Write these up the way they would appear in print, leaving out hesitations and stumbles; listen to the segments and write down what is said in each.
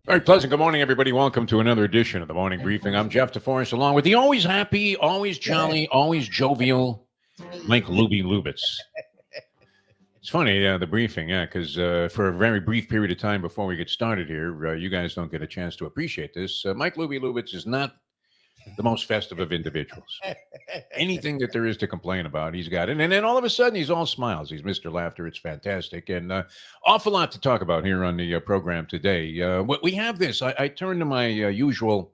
Very pleasant. Good morning, everybody. Welcome to another edition of the Morning Briefing. I'm Jeff DeForest, along with the always happy, always jolly, always jovial Mike Lubie Lubitz. It's funny, the briefing, because for a very brief period of time before we get started here, you guys don't get a chance to appreciate this. Mike Lubie Lubitz is not the most festive of individuals. Anything that there is to complain about, he's got it. And then all of a sudden, he's all smiles. He's Mr. Laughter. It's fantastic. And awful lot to talk about here on the program today. We have this. I turn to my usual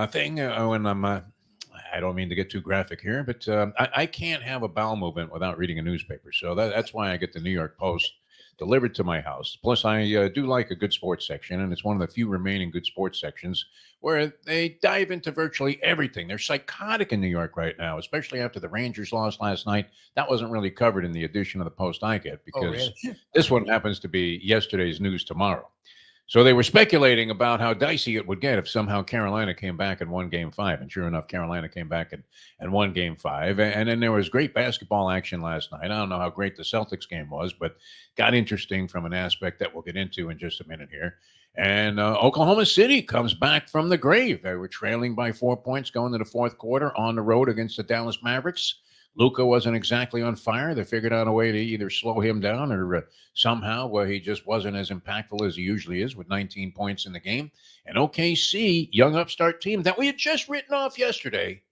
thing when I don't mean to get too graphic here, but I can't have a bowel movement without reading a newspaper. So that's why I get the New York Post delivered to my house. Plus, I do like a good sports section, and it's one of the few remaining good sports sections where they dive into virtually everything. They're psychotic in New York right now, especially after the Rangers lost last night. That wasn't really covered in the edition of the Post I get because this one happens to be yesterday's news tomorrow. So they were speculating about how dicey it would get if somehow Carolina came back and won Game 5. And sure enough, Carolina came back and won Game 5. And then there was great basketball action last night. I don't know how great the Celtics game was, but got interesting from an aspect that we'll get into in just a minute here. And Oklahoma City comes back from the grave. They were trailing by 4 points going to the fourth quarter on the road against the Dallas Mavericks. Luka wasn't exactly on fire. They figured out a way to either slow him down or somehow he just wasn't as impactful as he usually is with 19 points in the game. And OKC, young upstart team that we had just written off yesterday,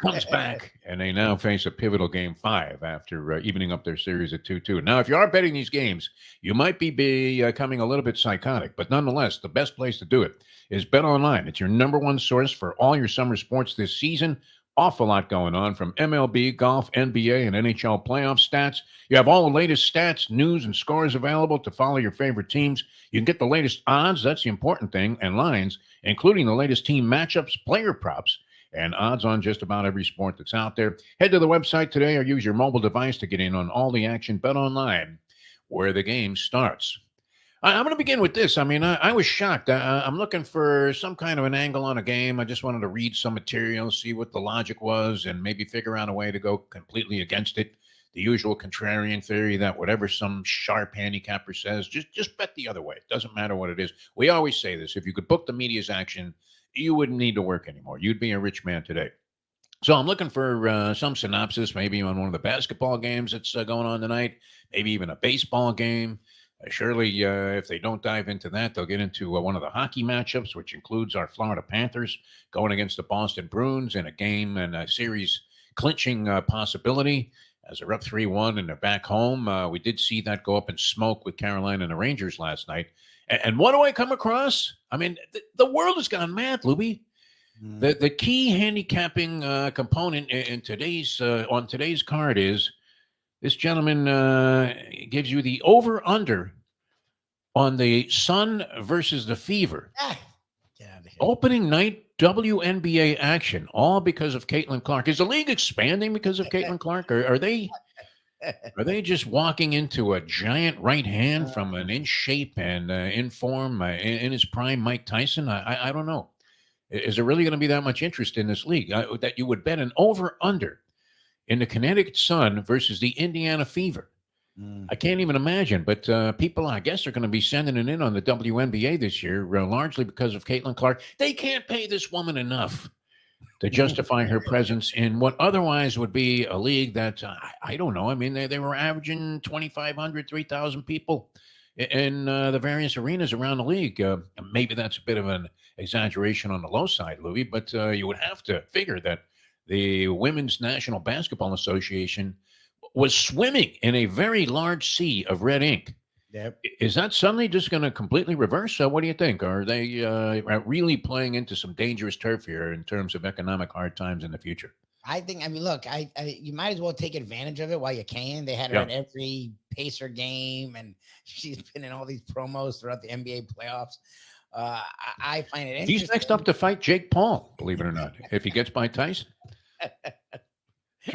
comes back, and they now face a pivotal Game 5 after evening up their series at 2-2. Now, if you are betting these games, you might be becoming a little bit psychotic, but nonetheless, the best place to do it is Bet Online. It's your number one source for all your summer sports this season. Awful lot going on from MLB, golf, NBA, and NHL playoff stats. You have all the latest stats, news, and scores available to follow your favorite teams. You can get the latest odds, that's the important thing, and lines, including the latest team matchups, player props, and odds on just about every sport that's out there. Head to the website today or use your mobile device to get in on all the action. Bet Online, where the game starts. I'm going to begin with this. I mean, I was shocked. I'm looking for some kind of an angle on a game. I just wanted to read some material, see what the logic was, and maybe figure out a way to go completely against it. The usual contrarian theory that whatever some sharp handicapper says, just bet the other way. It doesn't matter what it is. We always say this. If you could book the media's action, you wouldn't need to work anymore. You'd be a rich man today. So I'm looking for some synopsis, maybe on one of the basketball games that's going on tonight, maybe even a baseball game. Surely, if they don't dive into that, they'll get into one of the hockey matchups, which includes our Florida Panthers going against the Boston Bruins in a game and a series clinching possibility as they're up 3-1 and they're back home. We did see that go up in smoke with Carolina and the Rangers last night. And what do I come across? I mean, the world has gone mad, Lubie. The key handicapping component in today's on today's card is this gentleman gives you the over-under on the Sun versus the Fever. Opening night WNBA action, all because of Caitlin Clark. Is the league expanding because of Caitlin Clark? Or are they just walking into a giant right hand from an in shape and in form, in his prime Mike Tyson? I don't know. Is there really going to be that much interest in this league that you would bet an over-under in the Connecticut Sun versus the Indiana Fever? I can't even imagine, but people, I guess, are going to be sending it in on the WNBA this year, largely because of Caitlin Clark. They can't pay this woman enough to justify her presence in what otherwise would be a league that, I don't know. I mean, they were averaging 2,500, 3,000 people in the various arenas around the league. Maybe that's a bit of an exaggeration on the low side, Louis, but you would have to figure that the Women's National Basketball Association was swimming in a very large sea of red ink. Yep. Is that suddenly just going to completely reverse? What do you think? Are they really playing into some dangerous turf here in terms of economic hard times in the future? I mean, look, you might as well take advantage of it while you can. They had her at every Pacer game, and she's been in all these promos throughout the NBA playoffs. I find it interesting. She's next up to fight Jake Paul, believe it or not, if he gets by Tyson.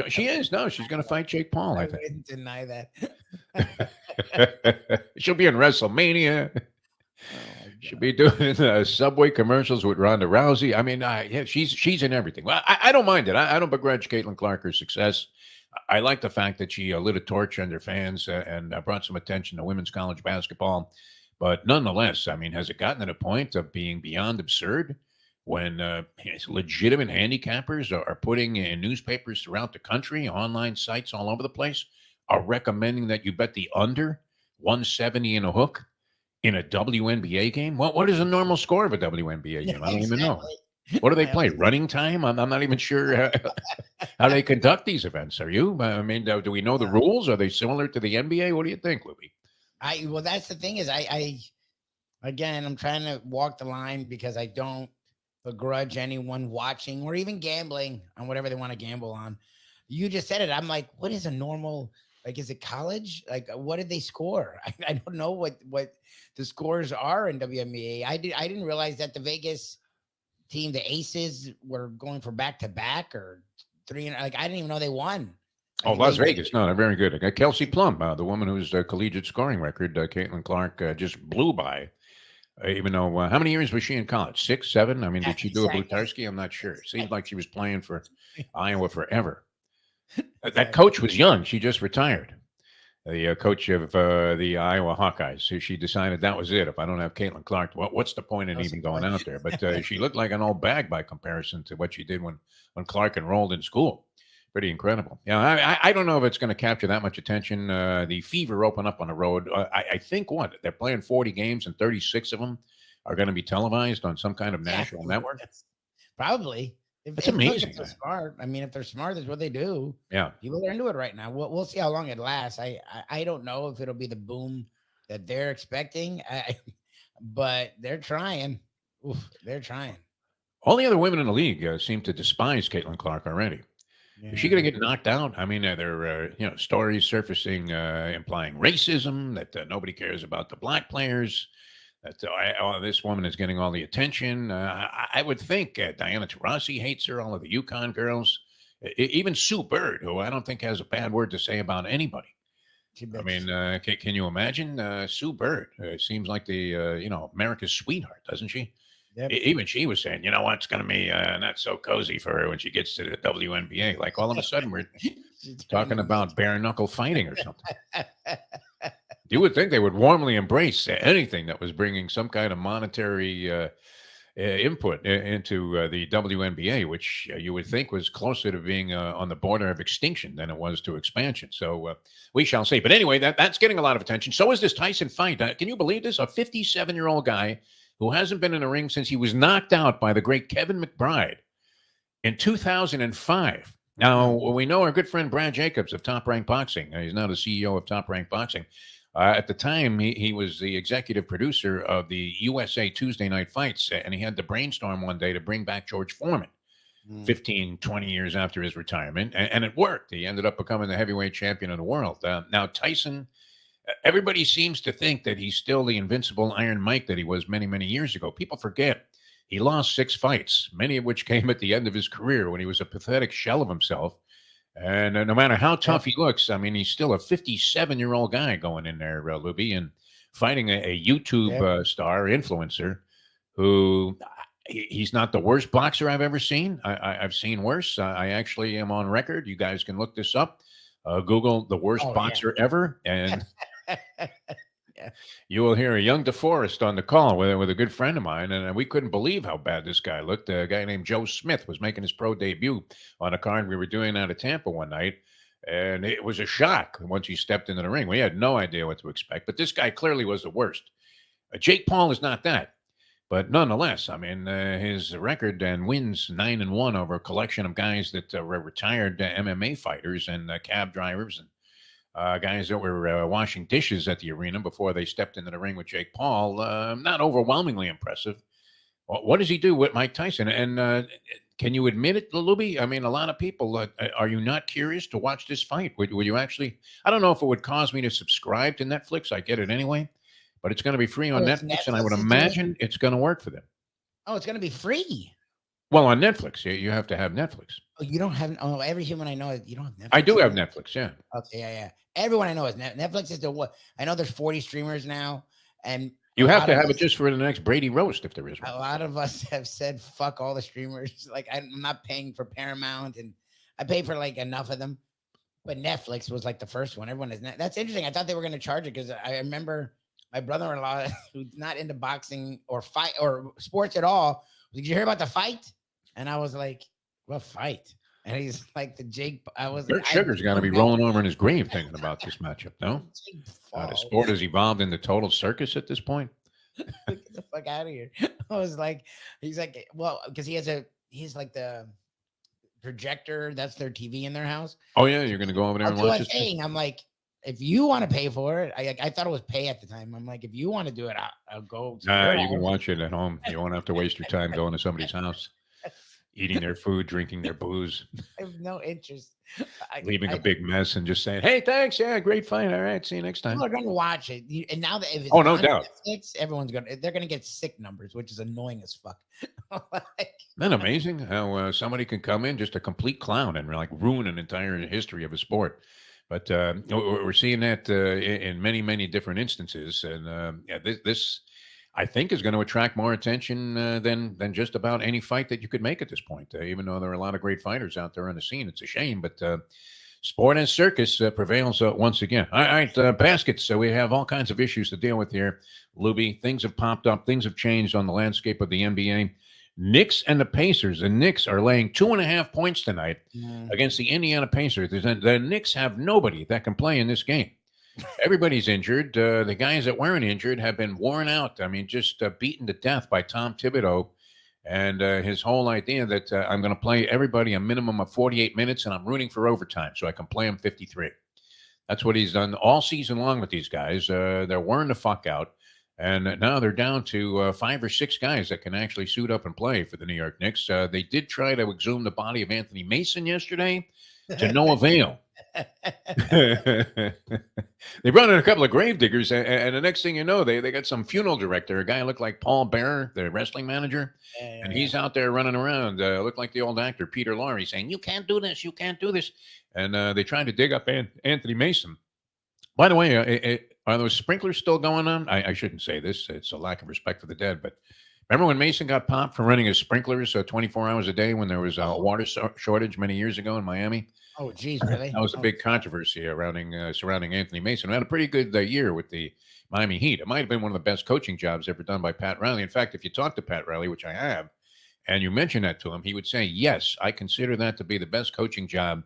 She is. No, she's going to fight Jake Paul, I think. I wouldn't deny that. She'll be in WrestleMania. She'll be doing Subway commercials with Ronda Rousey. I mean, she's in everything. Well, I don't mind it. I don't begrudge Caitlin Clark her success. I like the fact that she lit a torch under fans and brought some attention to women's college basketball. But nonetheless, I mean, has it gotten to the point of being beyond absurd when legitimate handicappers are putting in newspapers throughout the country, online sites all over the place, are recommending that you bet the under 170 and a hook in a WNBA game? What is the normal score of a WNBA Yeah, game? I don't even know. exactly. What do they I play? was Running time? I'm not even sure how they conduct these events. Are you? I mean, do we know the rules? Are they similar to the NBA? What do you think, Louis? well, that's the thing is I again, I'm trying to walk the line because I don't begrudge anyone watching or even gambling on whatever they want to gamble on. You just said it. I'm like, what is a normal, like, is it college? Like, what did they score? I don't know what the scores are in WNBA. I didn't realize that the Vegas team, the Aces, were going for back to back or three. Like, I didn't even know they won. Oh, Like Las Vegas. No, they're very good. Kelsey Plum, the woman whose collegiate scoring record, Caitlin Clark, just blew by. Even though, how many years was she in college? 6, 7? I mean, did she do a exactly. Blutarski? I'm not sure. It seemed like she was playing for Iowa forever. That Exactly. coach was young. She just retired. The coach of the Iowa Hawkeyes. So she decided that was it. If I don't have Caitlin Clark, what's the point in What's the even going point? out there? But she looked like an old bag by comparison to what she did when Clark enrolled in school. Pretty incredible. Yeah, I don't know if it's going to capture that much attention. The Fever open up on the road. I think they're playing 40 games and 36 of them are going to be televised on some kind of Yeah, national network. probably. That's If look, amazing, if they're man. smart, I mean, if they're smart, that's what they do. Yeah. People are into it right now. We'll see how long it lasts. I don't know if it'll be the boom that they're expecting. But they're trying. Oof, they're trying. All the other women in the league seem to despise Caitlin Clark already. Is she going Yeah. to get knocked out? I mean, there are stories surfacing implying racism, that nobody cares about the black players, that this woman is getting all the attention. I would think Diana Taurasi hates her, all of the Yukon girls, even Sue Bird, who I don't think has a bad word to say about anybody. She I bitch. mean, can you imagine Sue Bird? Seems like the America's sweetheart, doesn't she? Yep. Even she was saying, you know what, it's going to be not so cozy for her when she gets to the WNBA. Like all of a sudden, we're She's talking turning about bare knuckle fighting or something. You would think they would warmly embrace anything that was bringing some kind of monetary input into the WNBA, which you would think was closer to being on the border of extinction than it was to expansion. So we shall see. But anyway, that's getting a lot of attention. So is this Tyson fight. Can you believe this? A 57-year-old guy who hasn't been in a ring since he was knocked out by the great Kevin McBride in 2005. Now, we know our good friend Brad Jacobs of Top Rank Boxing. He's now the CEO of Top Rank Boxing. At the time, he was the executive producer of the USA Tuesday Night Fights, and he had to brainstorm one day to bring back George Foreman 15, 20 years after his retirement, and it worked. He ended up becoming the heavyweight champion of the world. Now, Tyson, everybody seems to think that he's still the invincible Iron Mike that he was many, many years ago. People forget he lost 6 fights, many of which came at the end of his career when he was a pathetic shell of himself. And no matter how tough he looks, I mean, he's still a 57-year-old guy going in there, Lubie, and fighting a YouTube star, influencer, who he's not the worst boxer I've ever seen. I've seen worse. I actually am on record. You guys can look this up. Google the worst boxer ever, and you will hear a young DeForest on the call with a good friend of mine, and we couldn't believe how bad this guy looked. A guy named Joe Smith was making his pro debut on a card we were doing out of Tampa one night, and it was a shock once he stepped into the ring. We had no idea what to expect, but this guy clearly was the worst. Jake Paul is not that, but nonetheless, I mean, his record and wins 9-1 over a collection of guys that were retired MMA fighters and cab drivers and guys that were washing dishes at the arena before they stepped into the ring with Jake Paul. Not overwhelmingly impressive. What does he do with Mike Tyson? And can you admit it, Lubie? I mean, a lot of people, are you not curious to watch this fight? Would you actually? I don't know if it would cause me to subscribe to Netflix. I get it anyway, but it's going to be free on Netflix, and I would imagine it's going to work for them. Oh, it's going to be free. Well, on Netflix, you have to have Netflix. Oh, you don't have? Oh, every human I know, you don't have Netflix. I do have Netflix. Yeah. Okay, yeah. Everyone I know is Netflix is the what? I know there's 40 streamers now, and you have to have it just for the next Brady roast if there is one. A lot of us have said fuck all the streamers. Like, I'm not paying for Paramount, and I pay for like enough of them. But Netflix was like the first one. Everyone is. That's interesting. I thought they were going to charge it because I remember my brother-in-law, who's not into boxing or fight or sports at all, did you hear about the fight? And I was like, what fight? And he's like, the Jake. I was like, Bert Sugar's got to be rolling over in his grave thinking about this matchup, no? Jake The Paul. sport has evolved into total circus at this point. Get the fuck out of here. I was like, he's like, well, because he's like the projector. That's their TV in their house. Oh, yeah, you're going to go over there I'll and do watch a this thing? thing. I'm like, if you want to pay for it, I thought it was pay at the time. I'm like, if you want to do it, I'll go. Nah, you can watch it at home. You won't have to waste your time going to somebody's house, eating their food, drinking their booze, I have no interest. leaving a big mess and just saying, hey, thanks. Yeah, great fight. All right, see you next time. People are going to watch it. And now that if it's Oh, no on doubt. Netflix, they're going to get sick numbers, which is annoying as fuck. Like, Isn't that amazing how somebody can come in just a complete clown and like ruin an entire history of a sport? But we're seeing that in many, many different instances, and yeah, this I think is going to attract more attention than just about any fight that you could make at this point. Even though there are a lot of great fighters out there on the scene, it's a shame, but sport and circus prevails once again. All right, baskets. So we have all kinds of issues to deal with here, Lubie. Things have popped up. Things have changed on the landscape of the NBA. Knicks and the Pacers. The Knicks are laying 2.5 points tonight against the Indiana Pacers. The Knicks have nobody that can play in this game. Everybody's injured. The guys that weren't injured have been worn out. I mean, just beaten to death by Tom Thibodeau and his whole idea that I'm going to play everybody a minimum of 48 minutes and I'm rooting for overtime so I can play them 53. That's what he's done all season long with these guys. They're wearing the fuck out. And now they're down to 5 or 6 guys that can actually suit up and play for the New York Knicks. They did try to exhume the body of Anthony Mason yesterday to no avail. They brought in a couple of gravediggers, and the next thing you know, they got some funeral director, a guy looked like Paul Bearer, the wrestling manager, and he's out there running around, looked like the old actor Peter Lorre, saying, "You can't do this, you can't do this." And they tried to dig up Anthony Mason. By the way, are those sprinklers still going on? I shouldn't say this. It's a lack of respect for the dead. But remember when Mason got popped for running his sprinklers 24 hours a day when there was a water shortage many years ago in Miami? oh, geez, really? That was a big controversy surrounding Anthony Mason, who had a pretty good year with the Miami Heat. It might have been one of the best coaching jobs ever done by Pat Riley. In fact, if you talk to Pat Riley, which I have, and you mention that to him, he would say, yes, I consider that to be the best coaching job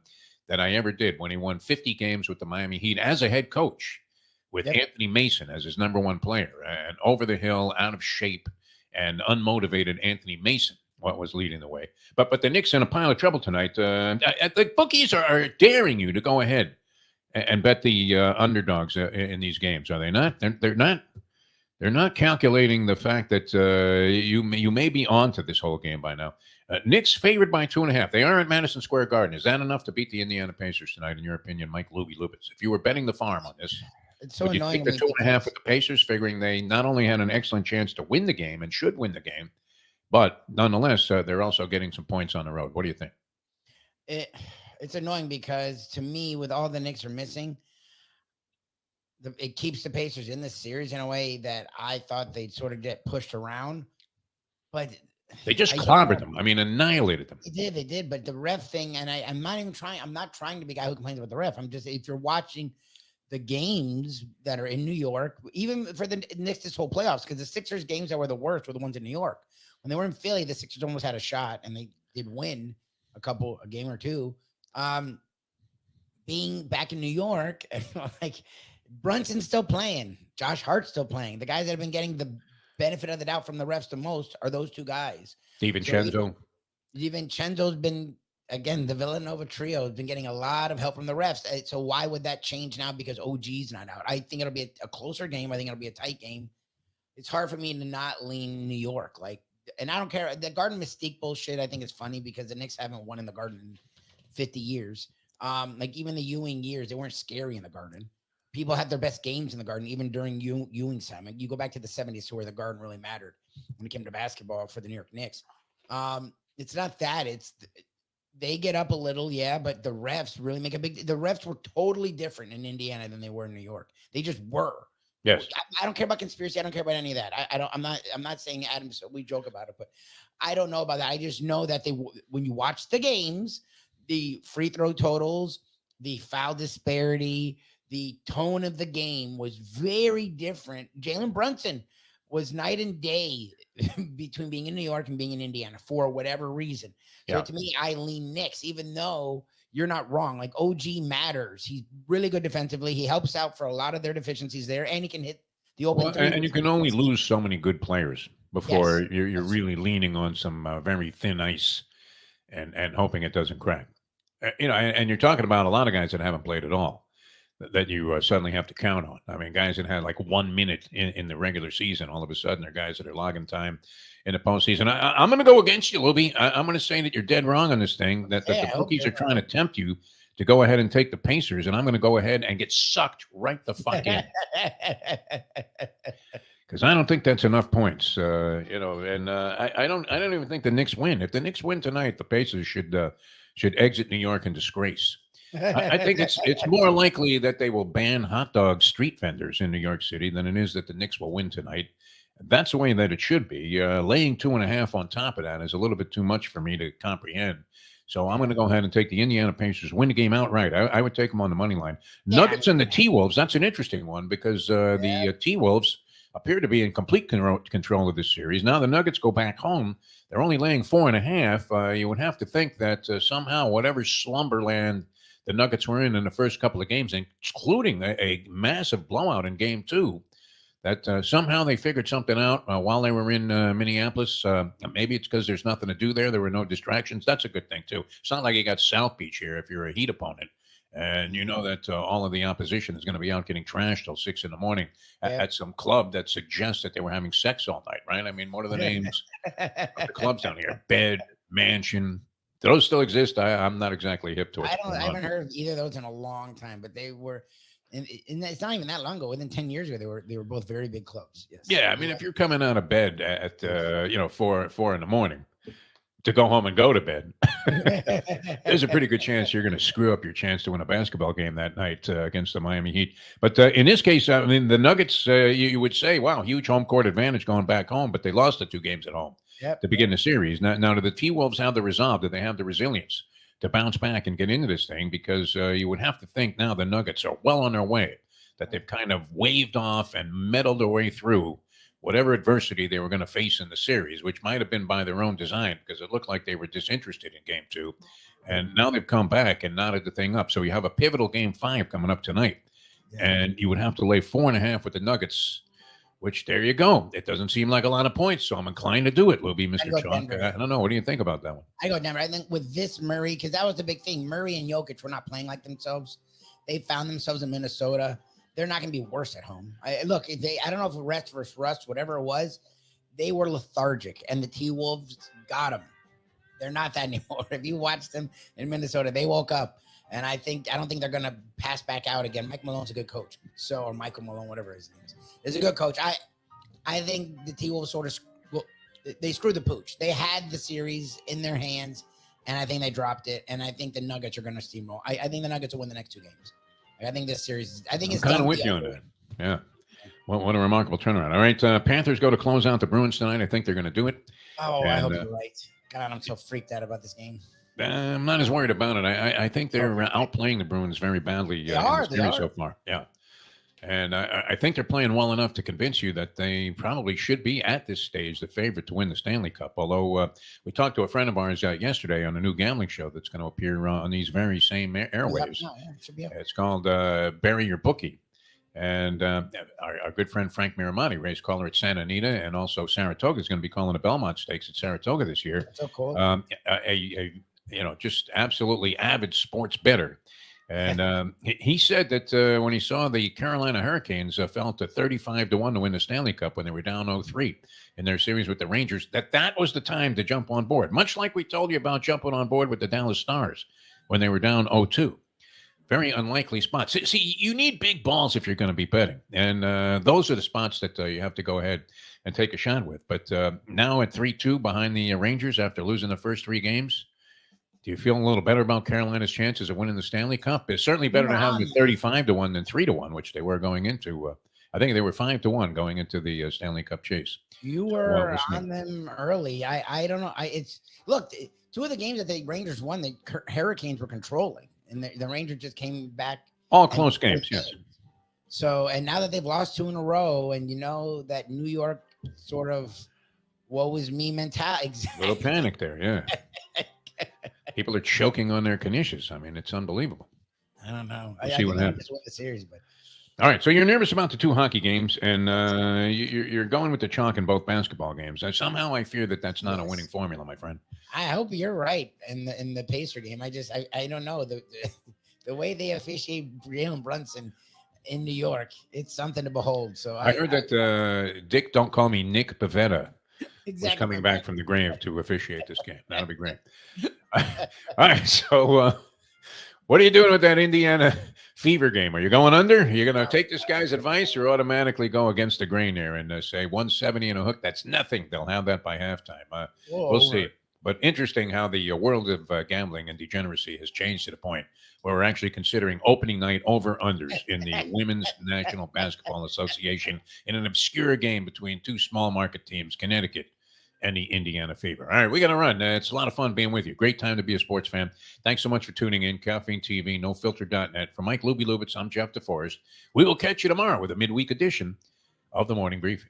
that I ever did when he won 50 games with the Miami Heat as a head coach with Anthony Mason as his number one player, and over the hill, out of shape, and unmotivated Anthony Mason what was leading the way. But the Knicks in a pile of trouble tonight. The bookies are daring you to go ahead and bet the underdogs in these games, are they not? They're not. They're not calculating the fact that you may be on to this whole game by now. Knicks favored by 2.5. They are at Madison Square Garden. Is that enough to beat the Indiana Pacers tonight, in your opinion, Mike Lubitz? If you were betting the farm on this, it's so would you annoying. take the 2.5 with the Pacers, figuring they not only had an excellent chance to win the game and should win the game, but nonetheless, they're also getting some points on the road. What do you think? It's annoying because to me, with all the Knicks are missing, it keeps the Pacers in this series in a way that I thought they'd sort of get pushed around. But they just clobbered them. I mean, annihilated them. They did. But the ref thing, and I'm not even trying. I'm not trying to be a guy who complains about the ref. I'm just, if you're watching the games that are in New York, even for the Knicks this whole playoffs, because the Sixers games that were the worst were the ones in New York. When they were in Philly, the Sixers almost had a shot, and they did win a game or two. Being back in New York, like Brunson's still playing, Josh Hart's still playing. The guys that have been getting the benefit of the doubt from the refs the most are those two guys. DiVincenzo. DiVincenzo's been, again, the Villanova trio has been getting a lot of help from the refs. So why would that change now because OG's not out? I think it'll be a closer game. I think it'll be a tight game. It's hard for me to not lean New York. And I don't care. The Garden Mystique bullshit, I think is funny because the Knicks haven't won in the Garden in 50 years. Even the Ewing years, they weren't scary in the Garden. People had their best games in the Garden, even during Ewing's time. You go back to the 70s to where the Garden really mattered when it came to basketball for the New York Knicks. It's not that. They get up a little, yeah, but the refs really make the refs were totally different in Indiana than they were in New York. They just were. Yes. I don't care about conspiracy. I don't care about any of that. I'm not saying Adams. We joke about it, but I don't know about that. I just know that when you watch the games, the free throw totals, the foul disparity, the tone of the game was very different. Jalen Brunson was night and day between being in New York and being in Indiana for whatever reason. So Yeah. to me, I lean Knicks, even though you're not wrong. Like OG matters. He's really good defensively. He helps out for a lot of their deficiencies there, and he can hit the open three. And you can only lose so many good players before Yes. you're really leaning on some very thin ice and hoping it doesn't crack. And you're talking about a lot of guys that haven't played at all that you suddenly have to count on. I mean, guys that had like 1 minute in the regular season, all of a sudden they're guys that are logging time in the postseason. I'm going to go against you, Lubie. I'm going to say that you're dead wrong on this thing, that the bookies are trying to tempt you to go ahead and take the Pacers, and I'm going to go ahead and get sucked right the fuck in. Because I don't think that's enough points, and I don't even think the Knicks win. If the Knicks win tonight, the Pacers should exit New York in disgrace. I think it's more likely that they will ban hot dog street vendors in New York City than it is that the Knicks will win tonight. That's the way that it should be. Laying 2.5 on top of that is a little bit too much for me to comprehend. So I'm going to go ahead and take the Indiana Pacers, win the game outright. I would take them on the money line. Nuggets and the T-Wolves, that's an interesting one because the T-Wolves appear to be in complete control of this series. Now the Nuggets go back home. They're only laying 4.5. You would have to think that somehow whatever slumberland the Nuggets were in the first couple of games, including a massive blowout in Game 2, that somehow they figured something out while they were in Minneapolis. Maybe it's because there's nothing to do there. There were no distractions. That's a good thing, too. It's not like you got South Beach here if you're a Heat opponent. And you know that all of the opposition is going to be out getting trashed till 6 in the morning at some club that suggests that they were having sex all night, right? I mean, what are the names of the clubs down here? Bed, Mansion. Do those still exist? I'm not exactly hip to it. I haven't heard of either of those in a long time, but they were, and it's not even that long ago. Within 10 years ago, they were both very big clubs. Yes. Yeah, I mean, if you're coming out of bed at 4 in the morning to go home and go to bed, there's a pretty good chance you're going to screw up your chance to win a basketball game that night against the Miami Heat. But in this case, I mean, the Nuggets, you would say, wow, huge home court advantage going back home, but they lost the 2 games at home to begin the series. Now, do the T-Wolves have the resolve? Do they have the resilience to bounce back and get into this thing? Because you would have to think now the Nuggets are well on their way, that they've kind of waved off and meddled their way through whatever adversity they were going to face in the series, which might have been by their own design because it looked like they were disinterested in Game 2. And now they've come back and knotted the thing up. So you have a pivotal Game 5 coming up tonight. And you would have to lay 4.5 with the Nuggets, which there you go. It doesn't seem like a lot of points, so I'm inclined to do it, Lubie, Mr. Chalk. I don't know. What do you think about that one? I go Denver. I think with this Murray, because that was the big thing. Murray and Jokic were not playing like themselves. They found themselves in Minnesota. They're not going to be worse at home. I don't know if it rest versus rust, whatever it was, they were lethargic, and the T-Wolves got them. They're not that anymore. If you watch them in Minnesota, they woke up, and I don't think they're going to pass back out again. Mike Malone's a good coach, or Michael Malone, whatever his name is a good coach. I think the T-Wolves they screwed the pooch. They had the series in their hands, and I think they dropped it. And I think the Nuggets are going to steamroll. I think the Nuggets will win the next 2 games. I think this series. I'm kind of with you on that. Yeah. Well, what a remarkable turnaround. All right, Panthers go to close out the Bruins tonight. I think they're going to do it. Oh, I hope you're right. God, I'm so freaked out about this game. I'm not as worried about it. I think they're outplaying the Bruins very badly in the series so far. Yeah. And I think they're playing well enough to convince you that they probably should be at this stage the favorite to win the Stanley Cup. Although we talked to a friend of ours yesterday on a new gambling show that's going to appear on these very same airwaves. It's called Bury Your Bookie. And our good friend Frank Miramati, race caller at Santa Anita, and also Saratoga is going to be calling the Belmont Stakes at Saratoga this year. That's so cool. Just absolutely avid sports bettor. And he said that when he saw the Carolina Hurricanes fell to 35-1 to win the Stanley Cup when they were down 0-3 in their series with the Rangers, that was the time to jump on board. Much like we told you about jumping on board with the Dallas Stars when they were down 0-2. Very unlikely spots. See, you need big balls if you're going to be betting. And those are the spots that you have to go ahead and take a shot with. But now at 3-2 behind the Rangers after losing the first 3 games, do you feel a little better about Carolina's chances of winning the Stanley Cup? It's certainly better to have them 35-1 than 3-1, which they were going into. I think they were 5-1 going into the Stanley Cup chase. You were on them early. I don't know. Look, 2 of the games that the Rangers won, the Hurricanes were controlling, and the Rangers just came back All close games, yes. So, and now that they've lost 2 in a row, and you know that New York sort of woe is me mentality. Little panic there, yeah. People are choking on their knishes. I mean, it's unbelievable. I don't know. We'll I see think what they'll happens. just win the series, but All right, so you're nervous about the 2 hockey games, and you're going with the chalk in both basketball games. Somehow I fear that that's not a winning formula, my friend. I hope you're right in the Pacer game. I don't know the way they officiate Jalen Brunson in New York. It's something to behold. So I heard that Dick, don't call me Nick Pavetta, exactly. was coming back from the grave to officiate this game. That'll be great. All right, so what are you doing with that Indiana Fever game? Are you going under? Are you going to take this guy's advice or automatically go against the grain there and say 170 and a hook? That's nothing. They'll have that by halftime. We'll see. But interesting how the world of gambling and degeneracy has changed to the point where we're actually considering opening night over-unders in the Women's National Basketball Association in an obscure game between 2 small market teams, Connecticut and the Indiana Fever. All right, we got to run. It's a lot of fun being with you. Great time to be a sports fan. Thanks so much for tuning in. Caffeine TV, NoFilter.net. For Mike Lubie Lubitz, I'm Jeff DeForest. We will catch you tomorrow with a midweek edition of the Morning Briefing.